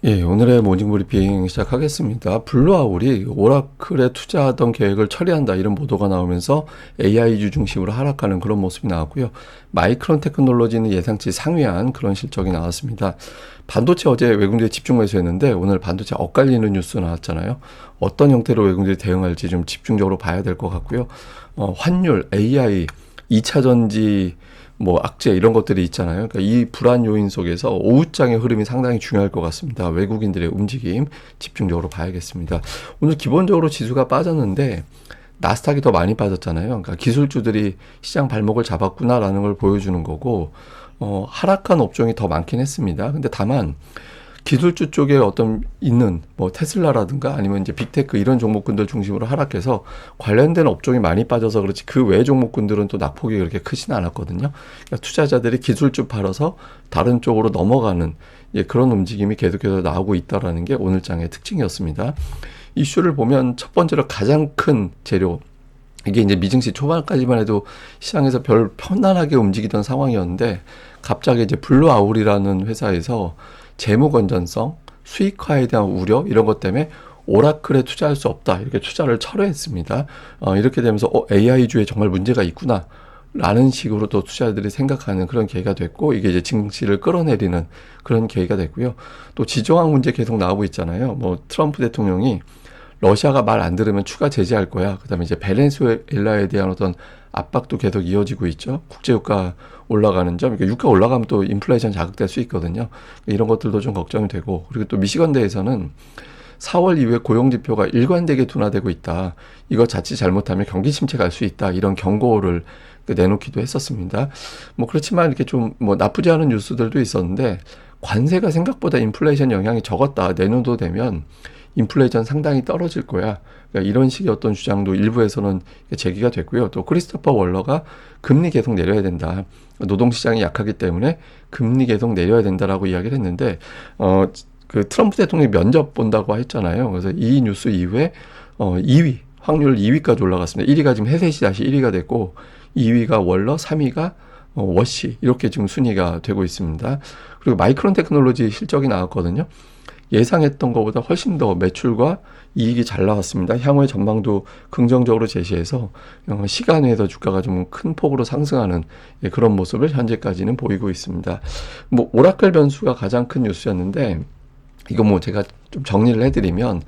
예, 오늘의 모닝 브리핑 시작하겠습니다. 블루아울이 오라클에 투자하던 계획을 처리한다 이런 보도가 나오면서 AI주 중심으로 하락하는 그런 모습이 나왔고요. 마이크론 테크놀로지는 예상치 상회한 그런 실적이 나왔습니다. 반도체 어제 외국인들이 집중 매수했는데 오늘 반도체 엇갈리는 뉴스 나왔잖아요. 어떤 형태로 외국인들이 대응할지 좀 집중적으로 봐야 될 것 같고요. 환율, AI, 2차 전지 악재 이런 것들이 있잖아요. 그러니까 이 불안 요인 속에서 오후장의 흐름이 상당히 중요할 것 같습니다. 외국인들의 움직임 집중적으로 봐야겠습니다. 오늘 기본적으로 지수가 빠졌는데 나스닥이 더 많이 빠졌잖아요. 그러니까 기술주들이 시장 발목을 잡았구나라는 걸 보여주는 거고, 하락한 업종이 더 많긴 했습니다. 근데 다만 기술주 쪽에 어떤 있는 테슬라라든가 아니면 이제 빅테크 이런 종목군들 중심으로 하락해서 관련된 업종이 많이 빠져서 그렇지 그 외 종목군들은 또 낙폭이 그렇게 크진 않았거든요. 그러니까 투자자들이 기술주 팔아서 다른 쪽으로 넘어가는 그런 움직임이 계속해서 나오고 있다라는 게 오늘 장의 특징이었습니다. 이슈를 보면 첫 번째로 가장 큰 재료, 이게 이제 미증시 초반까지만 해도 시장에서 별 편안하게 움직이던 상황이었는데 갑자기 이제 블루아울이라는 회사에서 재무 건전성, 수익화에 대한 우려 이런 것 때문에 오라클에 투자할 수 없다 이렇게 투자를 철회했습니다. 이렇게 되면서 AI주에 정말 문제가 있구나 라는 식으로 또 투자자들이 생각하는 그런 계기가 됐고, 이게 이제 증시를 끌어내리는 그런 계기가 됐고요. 또 지정학 문제 계속 나오고 있잖아요. 트럼프 대통령이 러시아가 말 안 들으면 추가 제재할 거야. 그다음에 이제 베네수엘라에 대한 어떤 압박도 계속 이어지고 있죠. 국제유가 올라가는 점, 그러니까 유가 올라가면 또 인플레이션 자극될 수 있거든요. 이런 것들도 좀 걱정이 되고, 그리고 또 미시건대에서는 4월 이후에 고용지표가 일관되게 둔화되고 있다. 이거 자칫 잘못하면 경기 침체 갈 수 있다. 이런 경고를 내놓기도 했었습니다. 그렇지만 이렇게 좀 나쁘지 않은 뉴스들도 있었는데, 관세가 생각보다 인플레이션 영향이 적었다. 내년도 되면 인플레이션 상당히 떨어질 거야. 그러니까 이런 식의 어떤 주장도 일부에서는 제기가 됐고요. 또 크리스토퍼 월러가 금리 계속 내려야 된다. 노동시장이 약하기 때문에 금리 계속 내려야 된다라고 이야기를 했는데, 그 트럼프 대통령이 면접 본다고 했잖아요. 그래서 이 뉴스 이후에 2위, 확률 2위까지 올라갔습니다. 1위가 지금 해셋이 다시 1위가 됐고, 2위가 월러, 3위가 워시 이렇게 지금 순위가 되고 있습니다. 그리고 마이크론 테크놀로지 실적이 나왔거든요. 예상했던 것보다 훨씬 더 매출과 이익이 잘 나왔습니다. 향후의 전망도 긍정적으로 제시해서 시간 외에도 주가가 좀 큰 폭으로 상승하는 그런 모습을 현재까지는 보이고 있습니다. 오라클 변수가 가장 큰 뉴스였는데, 이거 제가 좀 정리를 해드리면,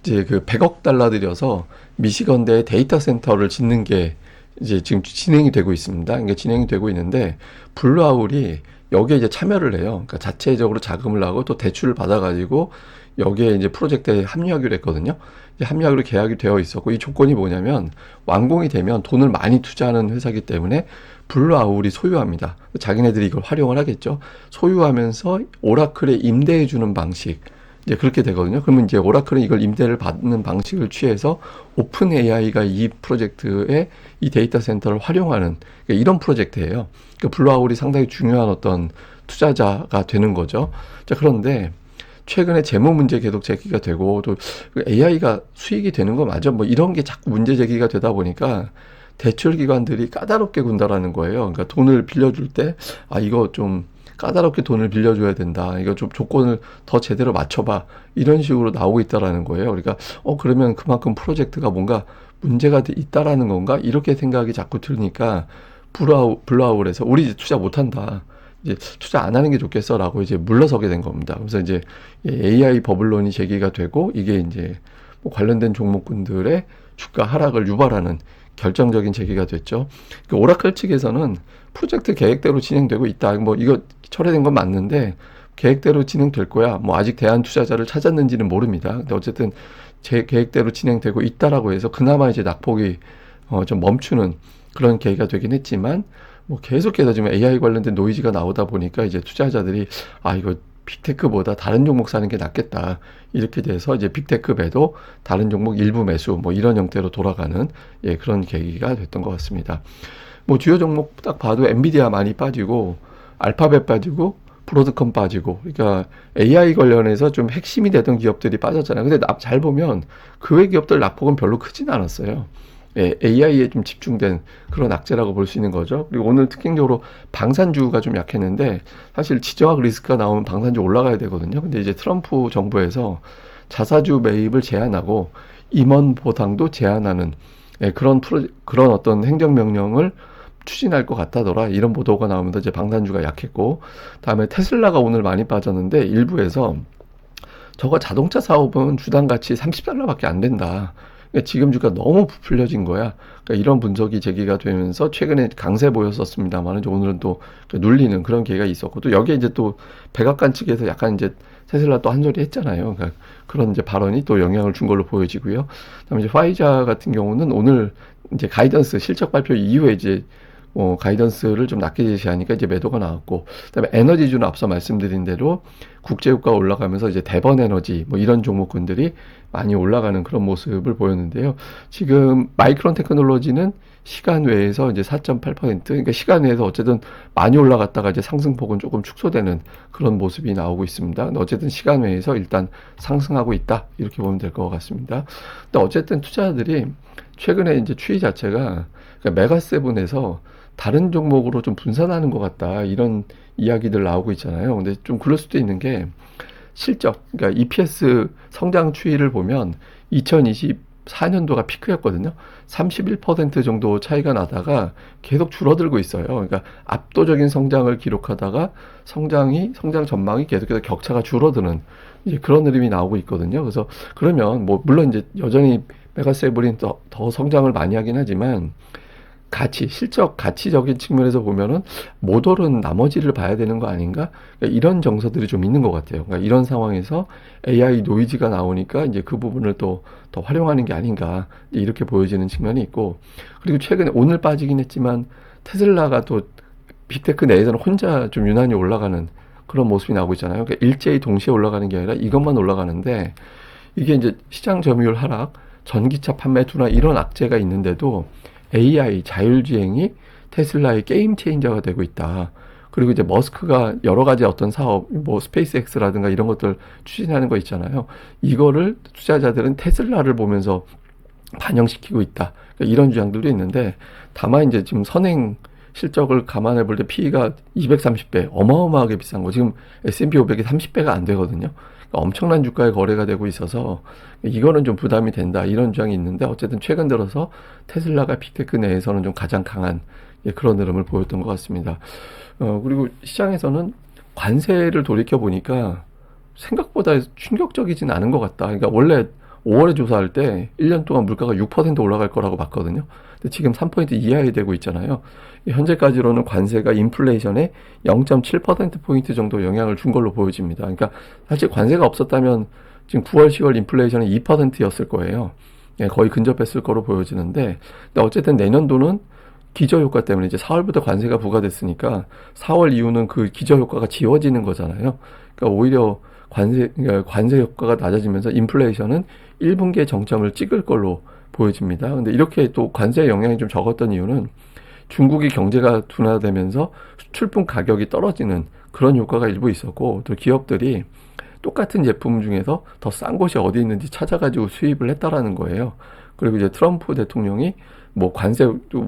이제 그 100억 달러 들여서 미시건대에 데이터 센터를 짓는 게 이제 지금 진행이 되고 있습니다. 그러니까 진행이 되고 있는데, 블루아울이 여기에 이제 참여를 해요. 그러니까 자체적으로 자금을 하고 또 대출을 받아가지고 여기에 이제 프로젝트에 합류하기로 했거든요. 이제 합류하기로 계약이 되어 있었고, 이 조건이 뭐냐면 완공이 되면 돈을 많이 투자하는 회사이기 때문에 블루아울이 소유합니다. 자기네들이 이걸 활용을 하겠죠. 소유하면서 오라클에 임대해주는 방식. 이제 그렇게 되거든요. 그러면 이제 오라클은 이걸 임대를 받는 방식을 취해서 오픈 AI가 이 프로젝트에 이 데이터 센터를 활용하는 이런 프로젝트예요. 그러니까 블루아울이 상당히 중요한 어떤 투자자가 되는 거죠. 자, 그런데 최근에 재무 문제 계속 제기가 되고, 또 AI가 수익이 되는 거 맞아? 이런 게 자꾸 문제 제기가 되다 보니까 대출 기관들이 까다롭게 군다라는 거예요. 그러니까 돈을 빌려줄 때, 이거 좀 까다롭게 돈을 빌려줘야 된다. 이거 좀 조건을 더 제대로 맞춰봐. 이런 식으로 나오고 있다라는 거예요. 그러니까, 그러면 그만큼 프로젝트가 뭔가 문제가 있다라는 건가? 이렇게 생각이 자꾸 들으니까, 블루아울에서 우리 이제 투자 못한다. 이제 투자 안 하는 게 좋겠어라고 이제 물러서게 된 겁니다. 그래서 이제 AI 버블론이 제기가 되고, 이게 이제 관련된 종목군들의 주가 하락을 유발하는 결정적인 제기가 됐죠. 그 오라클 측에서는 프로젝트 계획대로 진행되고 있다. 이거 철회된 건 맞는데 계획대로 진행될 거야. 아직 대안 투자자를 찾았는지는 모릅니다. 근데 어쨌든 제 계획대로 진행되고 있다라고 해서 그나마 이제 낙폭이 좀 멈추는 그런 계기가 되긴 했지만, 계속해서 지금 AI 관련된 노이즈가 나오다 보니까 이제 투자자들이 이거 빅테크보다 다른 종목 사는 게 낫겠다. 이렇게 돼서 이제 빅테크 배도 다른 종목 일부 매수 이런 형태로 돌아가는 그런 계기가 됐던 것 같습니다. 주요 종목 딱 봐도 엔비디아 많이 빠지고, 알파벳 빠지고, 브로드컴 빠지고, 그러니까 AI 관련해서 좀 핵심이 되던 기업들이 빠졌잖아요. 근데 잘 보면 그 외 기업들 낙폭은 별로 크진 않았어요. AI에 좀 집중된 그런 악재라고 볼 수 있는 거죠. 그리고 오늘 특징적으로 방산주가 좀 약했는데 사실 지정학 리스크가 나오면 방산주 올라가야 되거든요. 근데 이제 트럼프 정부에서 자사주 매입을 제한하고 임원 보상도 제한하는 그런 어떤 행정명령을 추진할 것 같다더라. 이런 보도가 나오면서 이제 방산주가 약했고, 다음에 테슬라가 오늘 많이 빠졌는데 일부에서 저거 자동차 사업은 주당 가치 $30밖에 안 된다. 그러니까 지금 주가 너무 부풀려진 거야. 그러니까 이런 분석이 제기가 되면서 최근에 강세 보였었습니다만 오늘은 또 눌리는 그런 기회가 있었고, 또 여기에 이제 또 백악관 측에서 약간 이제 테슬라 또 한 소리 했잖아요. 그러니까 그런 이제 발언이 또 영향을 준 걸로 보여지고요. 그다음에 이제 화이자 같은 경우는 오늘 이제 가이던스 실적 발표 이후에 이제 가이던스를 좀 낮게 제시하니까 이제 매도가 나왔고, 그다음에 에너지주는 앞서 말씀드린 대로 국제유가가 올라가면서 이제 대번 에너지 뭐 이런 종목군들이 많이 올라가는 그런 모습을 보였는데요. 지금 마이크론 테크놀로지는 시간 외에서 이제 4.8%, 그러니까 시간 외에서 어쨌든 많이 올라갔다가 이제 상승폭은 조금 축소되는 그런 모습이 나오고 있습니다. 근데 어쨌든 시간 외에서 일단 상승하고 있다, 이렇게 보면 될 것 같습니다. 근데 어쨌든 투자자들이 최근에 이제 추이 자체가 그러니까 메가세븐에서 다른 종목으로 좀 분산하는 것 같다, 이런 이야기들 나오고 있잖아요. 근데 좀 그럴 수도 있는 게 실적, 그러니까 EPS 성장 추이를 보면 2024년도가 피크였거든요. 31% 정도 차이가 나다가 계속 줄어들고 있어요. 그러니까 압도적인 성장을 기록하다가 성장 전망이 계속해서 격차가 줄어드는 이제 그런 흐름이 나오고 있거든요. 그래서 그러면 뭐 물론 이제 여전히 메가세븐이 더 성장을 많이 하긴 하지만 실적 가치적인 측면에서 보면은 모더는 나머지를 봐야 되는 거 아닌가? 그러니까 이런 정서들이 좀 있는 것 같아요. 그러니까 이런 상황에서 AI 노이즈가 나오니까 이제 그 부분을 또 더 활용하는 게 아닌가, 이렇게 보여지는 측면이 있고, 그리고 최근에 오늘 빠지긴 했지만 테슬라가 또 빅테크 내에서는 혼자 좀 유난히 올라가는 그런 모습이 나오고 있잖아요. 그러니까 일제히 동시에 올라가는 게 아니라 이것만 올라가는데, 이게 이제 시장 점유율 하락, 전기차 판매 둔화 이런 악재가 있는데도 AI 자율주행이 테슬라의 게임 체인저가 되고 있다. 그리고 이제 머스크가 여러 가지 어떤 사업, 뭐 스페이스X라든가 이런 것들 추진하는 거 있잖아요. 이거를 투자자들은 테슬라를 보면서 반영시키고 있다. 그러니까 이런 주장들도 있는데, 다만 이제 지금 선행 실적을 감안해 볼 때 PE가 230배, 어마어마하게 비싼 거. 지금 S&P 500이 30배가 안 되거든요. 그러니까 엄청난 주가에 거래가 되고 있어서 이거는 좀 부담이 된다, 이런 주장이 있는데, 어쨌든 최근 들어서 테슬라가 빅테크 내에서는 좀 가장 강한 그런 흐름을 보였던 것 같습니다. 그리고 시장에서는 관세를 돌이켜 보니까 생각보다 충격적이진 않은 것 같다. 그러니까 원래 5월에 조사할 때 1년 동안 물가가 6% 올라갈 거라고 봤거든요. 근데 지금 3% 이하에 되고 있잖아요. 현재까지로는 관세가 인플레이션에 0.7%포인트 정도 영향을 준 걸로 보여집니다. 그러니까 사실 관세가 없었다면 지금 9월, 10월 인플레이션은 2%였을 거예요. 거의 근접했을 거로 보여지는데, 근데 어쨌든 내년도는 기저효과 때문에 이제 4월부터 관세가 부과됐으니까 4월 이후는 그 기저효과가 지워지는 거잖아요. 그러니까 오히려 관세 효과가 낮아지면서 인플레이션은 1분기에 정점을 찍을 걸로 보여집니다. 근데 이렇게 또 관세의 영향이 좀 적었던 이유는 중국이 경제가 둔화되면서 수출품 가격이 떨어지는 그런 효과가 일부 있었고, 또 기업들이 똑같은 제품 중에서 더 싼 곳이 어디 있는지 찾아가지고 수입을 했다라는 거예요. 그리고 이제 트럼프 대통령이 뭐 관세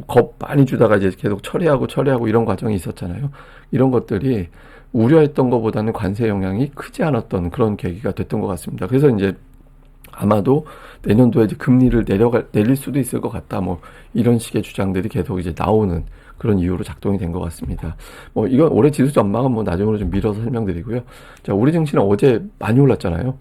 겁 많이 주다가 이제 계속 처리하고 이런 과정이 있었잖아요. 이런 것들이 우려했던 것보다는 관세 영향이 크지 않았던 그런 계기가 됐던 것 같습니다. 그래서 이제 아마도 내년도에 이제 금리를 내릴 수도 있을 것 같다, 뭐 이런 식의 주장들이 계속 이제 나오는 그런 이유로 작동이 된 것 같습니다. 뭐 이건 올해 지수 전망은 뭐 나중으로 좀 미뤄서 설명드리고요. 자, 우리 증시는 어제 많이 올랐잖아요.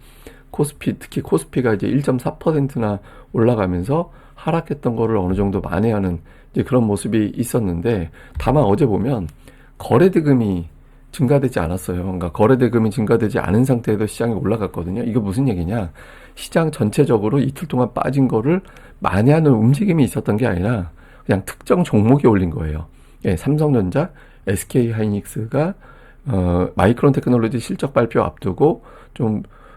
특히 코스피가 이제 1.4%나 올라가면서 하락했던 거를 어느 정도 만회하는 이제 그런 모습이 있었는데, 다만 어제 보면 거래대금이 증가되지 않았어요. 그러니까 거래대금이 증가되지 않은 상태에서 시장이 올라갔거든요. 이거 무슨 얘기냐? 시장 전체적으로 이틀 동안 빠진 거를 만회하는 움직임이 있었던 게 아니라 그냥 특정 종목이 올린 거예요. 삼성전자, SK하이닉스가 마이크론 테크놀로지 실적 발표 앞두고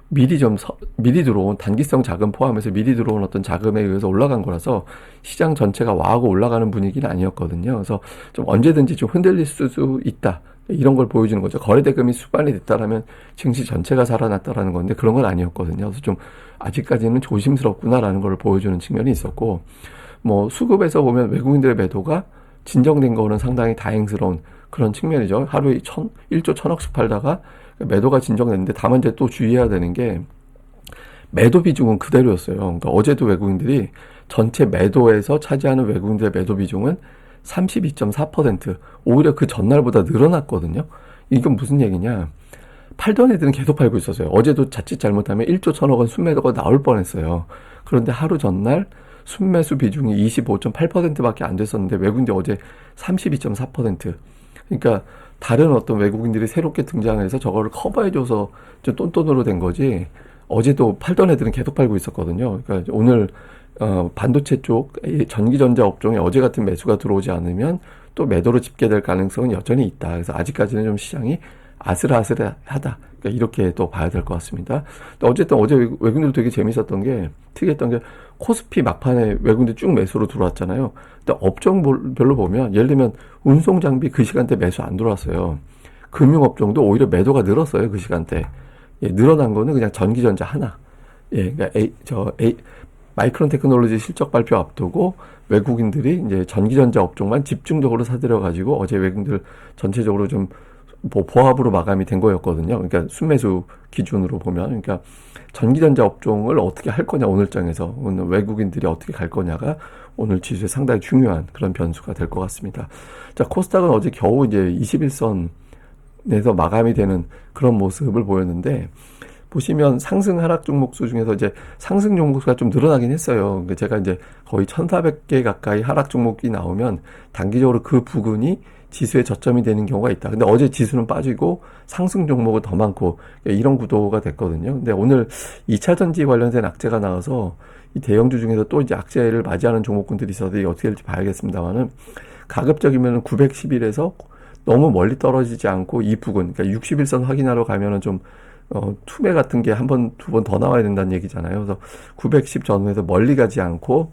미리 들어온 단기성 자금 포함해서 미리 들어온 어떤 자금에 의해서 올라간 거라서 시장 전체가 와하고 올라가는 분위기는 아니었거든요. 그래서 좀 언제든지 좀 흔들릴 수 있다, 이런 걸 보여주는 거죠. 거래대금이 수반이 됐다라면 증시 전체가 살아났다라는 건데 그런 건 아니었거든요. 그래서 좀 아직까지는 조심스럽구나라는 걸 보여주는 측면이 있었고, 뭐 수급에서 보면 외국인들의 매도가 진정된 거는 상당히 다행스러운 그런 측면이죠. 하루에 1조 1,000억씩 팔다가 매도가 진정됐는데, 다만 이제 또 주의해야 되는 게 매도 비중은 그대로였어요. 그러니까 어제도 외국인들이 전체 매도에서 차지하는 외국인들의 매도 비중은 32.4%, 오히려 그 전날보다 늘어났거든요. 이건 무슨 얘기냐? 팔던 애들은 계속 팔고 있었어요. 어제도 자칫 잘못하면 1조 1,000억 원 순매도가 나올 뻔했어요. 그런데 하루 전날 순매수 비중이 25.8%밖에 안 됐었는데 외국인들이 어제 32.4%. 그러니까 다른 어떤 외국인들이 새롭게 등장해서 저거를 커버해줘서 좀 똔똔으로 된 거지, 어제도 팔던 애들은 계속 팔고 있었거든요. 그러니까 오늘 반도체 쪽 전기전자 업종에 어제 같은 매수가 들어오지 않으면 또 매도로 집계될 가능성은 여전히 있다. 그래서 아직까지는 좀 시장이 아슬아슬하다. 그러니까 이렇게 또 봐야 될 것 같습니다. 어쨌든 어제 외국인들 되게 재밌었던 게, 특이했던 게 코스피 막판에 외국인들 쭉 매수로 들어왔잖아요. 근데 업종별로 보면 예를 들면 운송장비 그 시간대 매수 안 들어왔어요. 금융업종도 오히려 매도가 늘었어요. 그 시간대. 예, 늘어난 거는 그냥 전기전자 하나. 예, 그러니까 마이크론 테크놀로지 실적 발표 앞두고 외국인들이 이제 전기전자 업종만 집중적으로 사들여가지고 어제 외국인들 전체적으로 좀 뭐 보합으로 마감이 된 거였거든요. 그러니까 순매수 기준으로 보면, 그러니까 전기전자 업종을 어떻게 할 거냐, 오늘장에서 오늘 외국인들이 어떻게 갈 거냐가 오늘 지수에 상당히 중요한 그런 변수가 될 것 같습니다. 자, 코스닥은 어제 겨우 이제 21선에서 마감이 되는 그런 모습을 보였는데, 보시면 상승 하락 종목수 중에서 이제 상승 종목수가 좀 늘어나긴 했어요. 그러니까 제가 이제 거의 1,400개 가까이 하락 종목이 나오면 단기적으로 그 부근이 지수의 저점이 되는 경우가 있다. 근데 어제 지수는 빠지고 상승 종목은 더 많고 이런 구도가 됐거든요. 근데 오늘 2차 전지 관련된 악재가 나와서 이 대형주 중에서 또 이제 악재를 맞이하는 종목군들이 있어서 이게 어떻게 될지 봐야겠습니다만은, 가급적이면 911에서 너무 멀리 떨어지지 않고 이 부근, 그러니까 61선 확인하러 가면은 좀 투매 같은 게 한 번, 두 번 더 나와야 된다는 얘기잖아요. 그래서 910 전후에서 멀리 가지 않고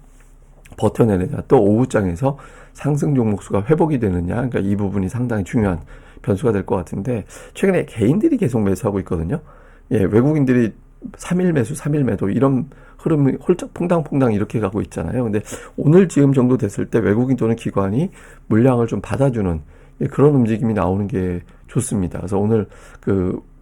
버텨내느냐, 또 오후장에서 상승 종목수가 회복이 되느냐, 그러니까 이 부분이 상당히 중요한 변수가 될 것 같은데, 최근에 개인들이 계속 매수하고 있거든요. 예, 외국인들이 3일 매수, 3일 매도 이런 흐름이 홀짝 퐁당퐁당 이렇게 가고 있잖아요. 근데 오늘 지금 정도 됐을 때 외국인 또는 기관이 물량을 좀 받아주는 그런 움직임이 나오는 게 좋습니다. 그래서 오늘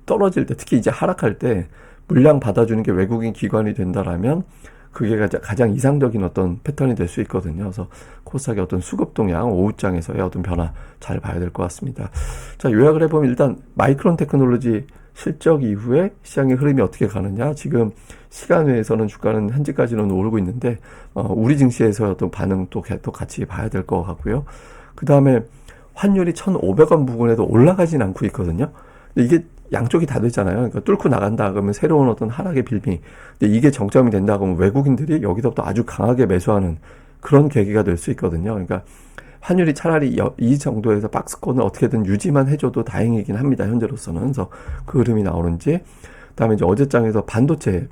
떨어질 때, 특히 이제 하락할 때 물량 받아주는 게 외국인 기관이 된다라면 그게 가장 이상적인 어떤 패턴이 될 수 있거든요. 그래서 코스닥의 어떤 수급 동향, 오후장에서의 어떤 변화 잘 봐야 될 것 같습니다. 자, 요약을 해보면 일단 마이크론 테크놀로지 실적 이후에 시장의 흐름이 어떻게 가느냐. 지금 시간 외에서는 주가는 현재까지는 오르고 있는데 우리 증시에서의 어떤 반응 또 같이 봐야 될 것 같고요. 그 다음에 환율이 1,500원 부근에도 올라가진 않고 있거든요. 근데 이게 양쪽이 다 되잖아요. 그러니까 뚫고 나간다 그러면 새로운 어떤 하락의 빌미. 근데 이게 정점이 된다 그러면 외국인들이 여기서부터 아주 강하게 매수하는 그런 계기가 될 수 있거든요. 그러니까 환율이 차라리 이 정도에서 박스권을 어떻게든 유지만 해줘도 다행이긴 합니다. 현재로서는. 그래서 그 흐름이 나오는지. 그다음에 이제 어제장에서 반도체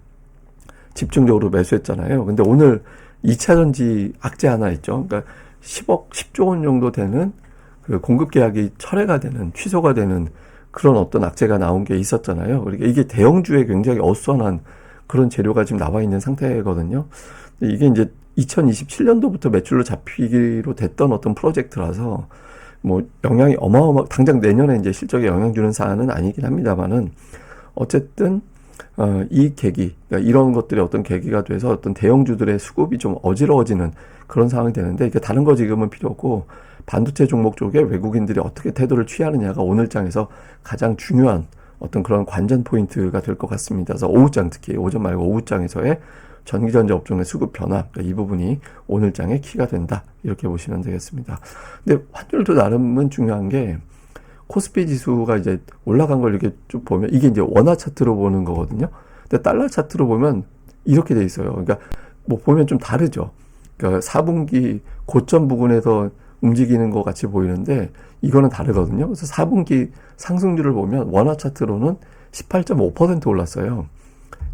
집중적으로 매수했잖아요. 근데 오늘 2차 전지 악재 하나 있죠. 그러니까 10조 원 정도 되는 그 공급 계약이 철회가 되는, 취소가 되는 그런 어떤 악재가 나온 게 있었잖아요. 그러니까 이게 대형주에 굉장히 어수선한 그런 재료가 지금 나와 있는 상태거든요. 이게 이제 2027년도부터 매출로 잡히기로 됐던 어떤 프로젝트라서 뭐 영향이 당장 내년에 이제 실적에 영향 주는 사안은 아니긴 합니다만은, 어쨌든 이 계기, 그러니까 이런 것들이 어떤 계기가 돼서 어떤 대형주들의 수급이 좀 어지러워지는 그런 상황이 되는데, 이게 다른 거 지금은 필요 없고 반도체 종목 쪽에 외국인들이 어떻게 태도를 취하느냐가 오늘장에서 가장 중요한 어떤 그런 관전 포인트가 될 것 같습니다. 그래서 오후장, 특히 오전 말고 오후장에서의 전기전자 업종의 수급 변화, 그러니까 이 부분이 오늘장의 키가 된다, 이렇게 보시면 되겠습니다. 근데 환율도 나름은 중요한 게, 코스피 지수가 이제 올라간 걸 이렇게 쭉 보면 이게 이제 원화 차트로 보는 거거든요. 근데 달러 차트로 보면 이렇게 돼 있어요. 그러니까 뭐 보면 좀 다르죠. 그러니까 4분기 고점 부근에서 움직이는 것 같이 보이는데 이거는 다르거든요. 그래서 4분기 상승률을 보면 원화 차트로는 18.5% 올랐어요.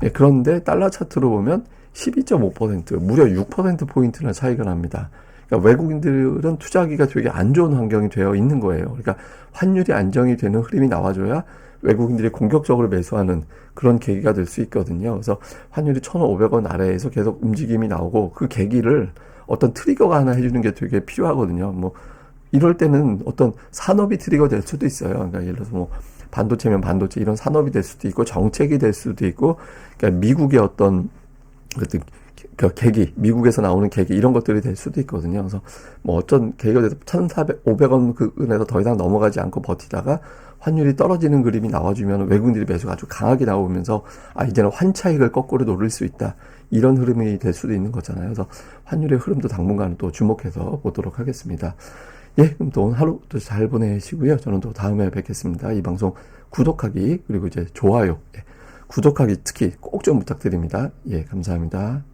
예, 그런데 달러 차트로 보면 12.5%, 무려 6%포인트나 차이가 납니다. 그러니까 외국인들은 투자하기가 되게 안 좋은 환경이 되어 있는 거예요. 그러니까 환율이 안정이 되는 흐름이 나와줘야 외국인들이 공격적으로 매수하는 그런 계기가 될 수 있거든요. 그래서 환율이 1,500원 아래에서 계속 움직임이 나오고 그 계기를 어떤 트리거가 하나 해주는 게 되게 필요하거든요. 뭐 이럴 때는 어떤 산업이 트리거 될 수도 있어요. 그러니까 예를 들어서 뭐 반도체면 반도체 이런 산업이 될 수도 있고 정책이 될 수도 있고, 그러니까 미국의 어떤 그 계기, 미국에서 나오는 계기 이런 것들이 될 수도 있거든요. 그래서 뭐 어떤 계기가 돼서 1,400, 500원 그 은에서 더 이상 넘어가지 않고 버티다가 환율이 떨어지는 그림이 나와주면 외국인들이 매수가 아주 강하게 나오면서 아 이제는 환차익을 거꾸로 노릴 수 있다, 이런 흐름이 될 수도 있는 거잖아요. 그래서 환율의 흐름도 당분간 또 주목해서 보도록 하겠습니다. 예, 그럼 또 오늘 하루 또 잘 보내시고요. 저는 또 다음에 뵙겠습니다. 이 방송 구독하기 그리고 이제 좋아요, 구독하기 특히 꼭 좀 부탁드립니다. 예, 감사합니다.